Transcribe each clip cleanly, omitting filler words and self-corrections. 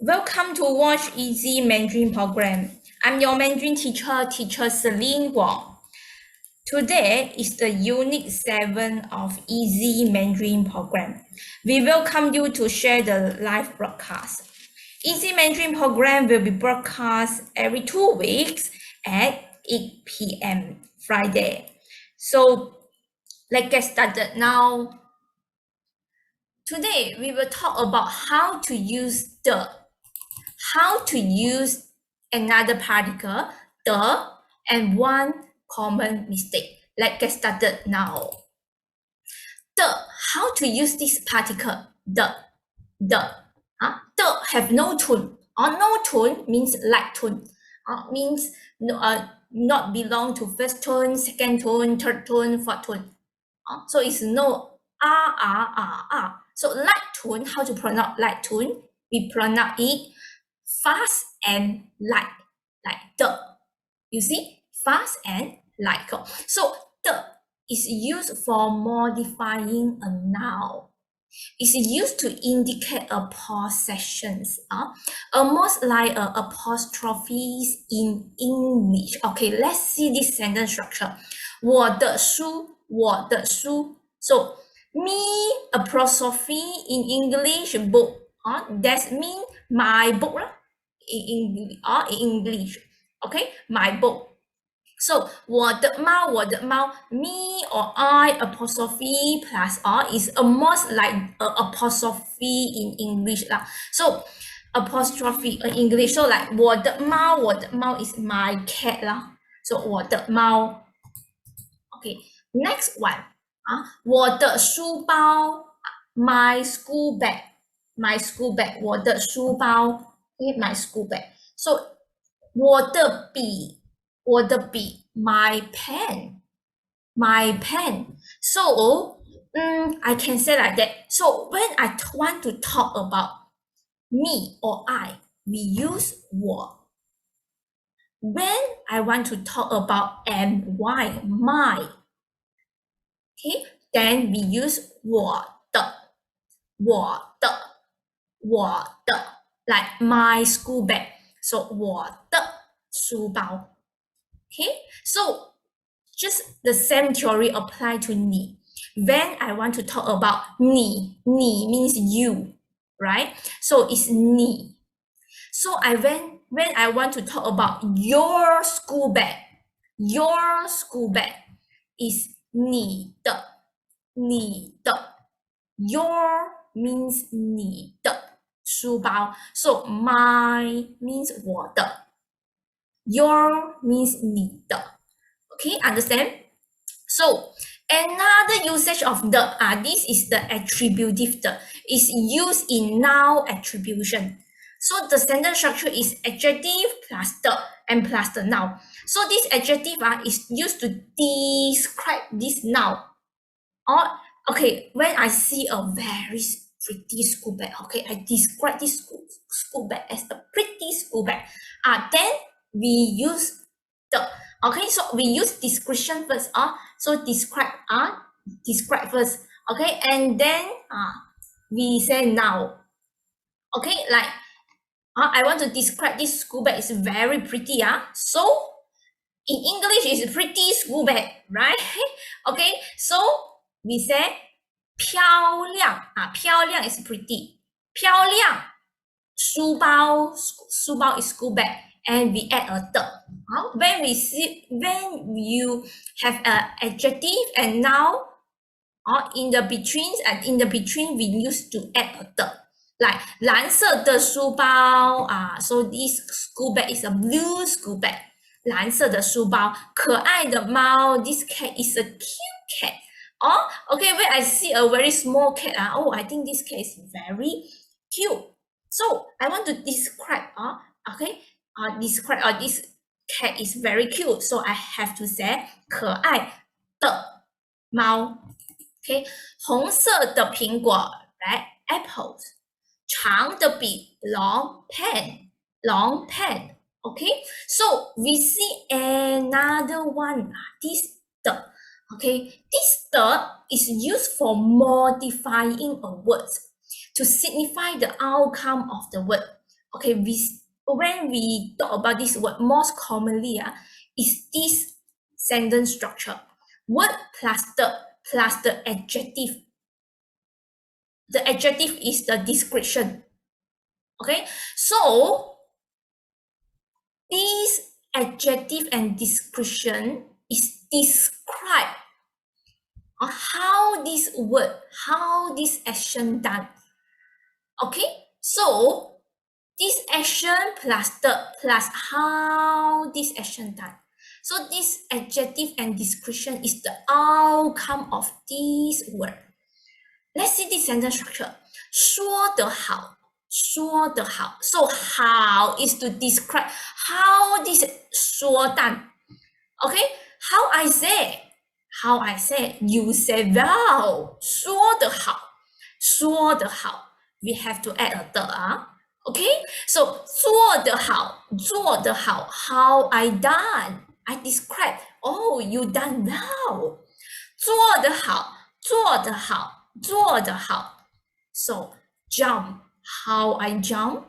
Welcome to Watch Easy Mandarin program. I'm your Mandarin teacher Celine Wong. Today is the Unit 7 of Easy Mandarin program. We welcome you to share the live broadcast. Easy Mandarin program will be broadcast every 2 weeks at 8 p.m. Friday. So let's get started now. Today we will talk about how to use another particle, the, and one common mistake. Let's get started now. How to use this particle, the. The have no tone. No tone means light tone. Means not belong to first tone, second tone, third tone, fourth tone. So it's no ah. So light tone, how to pronounce light tone? We pronounce it fast and light, like the. You see, fast and light. So the is used for modifying a noun. It's used to indicate a possessions, almost like apostrophes in English. Okay, let's see this sentence structure. 我的书. So me apostrophe in English book. That means my book in English. Okay, my book. So 我的猫 me or I apostrophe plus R is almost like a apostrophe in English lah. So apostrophe in English, so like 我的猫 is my cat lah. So 我的猫. Okay, next one. 我的书包 my school bag. 我的书包 okay, my school bag. So 我的笔 my pen. So I can say like that. So when I want to talk about me or I, we use 我. When I want to talk about my, okay, then we use 我的, like my school bag. So 我的书包. Okay, so just the same theory apply to 你. When I want to talk about 你 means you, right? So it's 你. So when I want to talk about your school bag is 你的. Your means 你的书包. So my means 我的. Your means 你的. Okay, understand? So another usage of the, this is the attributive the, is used in noun attribution. So the sentence structure is adjective plus the and plus the noun. So this adjective is used to describe this noun. Okay, when I see a very pretty school bag, okay, I describe this school bag as a pretty school bag. Then we use the. Okay, so we use description first. So describe first. Okay, and then we say now. Okay, like I want to describe this school bag is very pretty. So in English is pretty school bag, right? Okay, so we say 漂亮漂亮 is pretty. 漂亮书包 is school bag. And we add a the. When you have an adjective and noun, in the between we used to add a the. Like 蓝色的书包 so this school bag is a blue school bag. 蓝色的书包，可爱的猫 this cat is a cute cat. Okay, when I see a very small cat, I think this cat is very cute. So I want to describe, okay, describe this cat is very cute. So I have to say 可爱的猫. Okay, 红色的苹果 right, apples. 长的笔 long pen. Okay, so we see another one. This the. Okay, this the is used for modifying a word to signify the outcome of the word. Okay, when we talk about this word, most commonly is this sentence structure. Word plus the adjective. The adjective is the description. Okay, so this adjective and description is describe how this word, how this action done. Okay, so this action plus how this action done. So this adjective and description is the outcome of this word. Let's see this sentence structure. 说得好，说得好. So how is to describe how this 说 done. Okay, how I say, you say well, 说得好，说得好. We have to add a 的 Okay, so 做得好，做得好. How I done? I describe. Oh, you done well. 做得好，做得好，做得好. So jump. How I jump?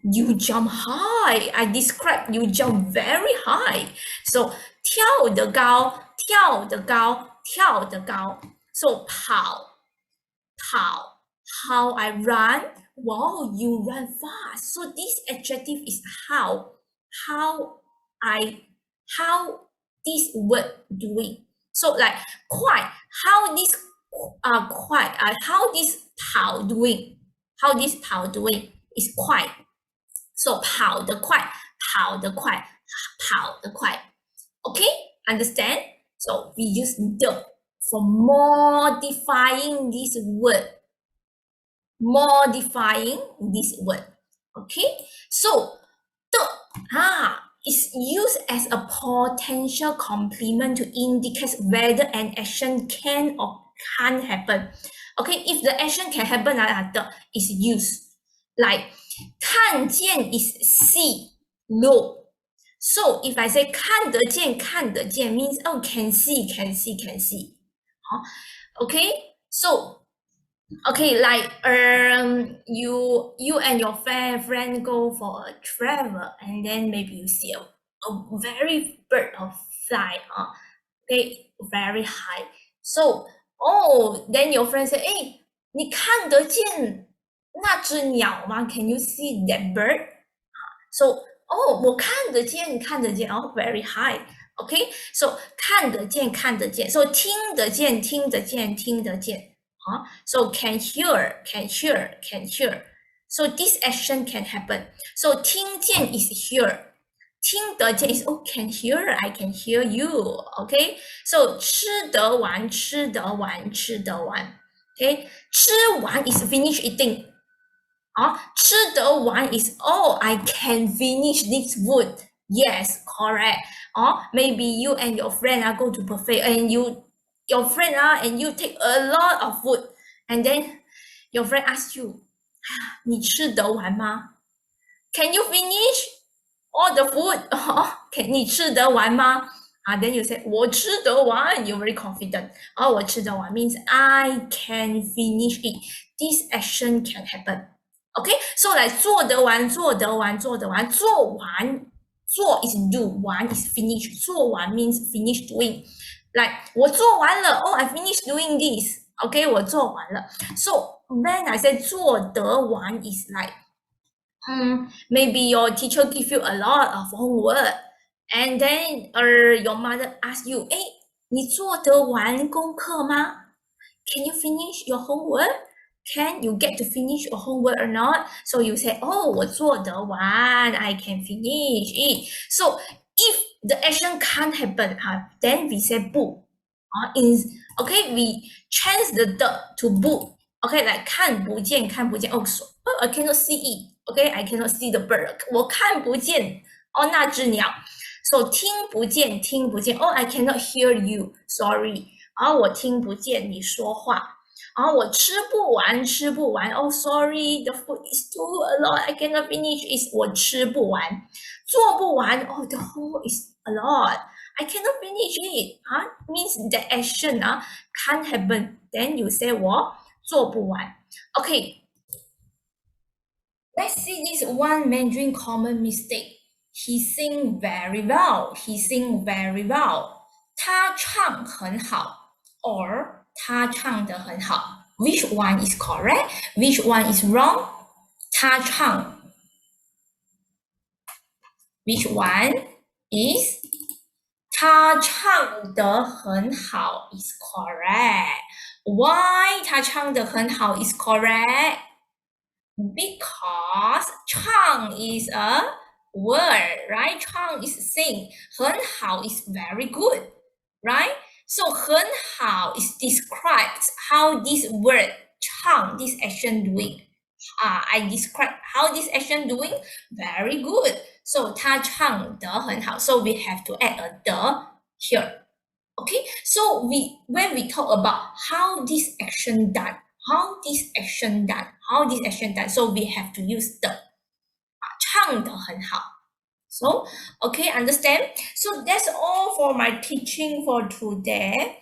You jump high. I describe you jump very high. So 跳得高，跳得高，跳得高. So 跑，跑. How I run? Wow, you run fast. So this adjective is how. How this word doing. So like 快, how this 快, how this 跑 doing. How this 跑 doing is 快. So 跑得快，跑得快，跑得快. Okay, understand? So we use the for modifying this word. Modifying this word. Okay, so 的is used as a potential complement to indicate whether an action can or can't happen. Okay, if the action can happen, the is used. Like 看见 is see, look. So if I say 看得见, 看得见 means oh can see, can see, can see. Okay, so okay, like you and your friend go for a travel, and then maybe you see a very bird or fly, okay, very high. So then your friend say, 哎，你看得见那只鸟吗？ Can you see that bird? So 我看得见，看得见very high. Okay, so 看得见，看得见. So 听得见，听得见，听得见. So can hear, can hear, can hear. So this action can happen. So 听见 is hear. 听得见 is oh can hear, I can hear you. Okay. So 吃得完，吃得完，吃得完. Okay. 吃完 is finish eating. 吃得完 is oh I can finish this food. Yes, correct. Maybe you and your friend go to buffet and your friend and you take a lot of food, and then your friend asks you, 你吃得完吗? Can you finish all the food? 你吃得完吗? Then you say 我吃得完. You're very confident. 我吃得完 means I can finish it. This action can happen. Okay, so like 做得完，做得完，做得完，做完，做 is do, 完 is finish. 做完 means finish doing. Like 我做完了 oh I finished doing this. Okay, 我做完了. So when I say 做得完 is like maybe your teacher give you a lot of homework, and then your mother asks you, 哎，你做得完功课吗? Can you finish your homework? Can you get to finish your homework or not? So you say, oh, 我做得完, I can finish it. So if the action can't happen, then we say 不. Okay, we change the to 不. Okay, like 看不见, 看不见. Oh, so, I cannot see it. Okay, I cannot see the bird. 我看不见那只鸟. So 听不见, 听不见. Oh, I cannot hear you. Sorry. 我听不见你说话。我吃不完，吃不完。Oh, sorry, the food is too a lot. I cannot finish. Is 我吃不完，做不完。Oh, the whole is a lot. I cannot finish it. Means the action can't happen. Then you say 我做不完。Okay. Let's see this one Mandarin common mistake. He sing very well. He sing very well. 他唱很好 or 他唱得很好. Which one is correct? Which one is wrong? 他唱. Which one is 他唱得很好 is correct. Why 他唱得很好 is correct? Because 唱 is a word, right? 唱 is sing. 很好 is very good, right? So 很好 is describes how this word 唱 this action doing. I describe how this action doing very good. So 他唱得很好. So we have to add a 的 here. Okay, so when we talk about how this action done, how this action done, so we have to use 的，唱得很好。So, okay, understand? So that's all for my teaching for today.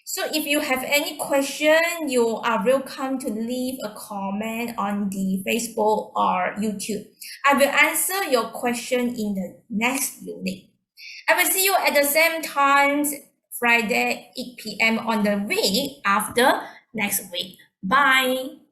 So if you have any question, you are welcome to leave a comment on the Facebook or YouTube. I will answer your question in the next unit. I will see you at the same time Friday 8 p.m. on the week after next week. Bye.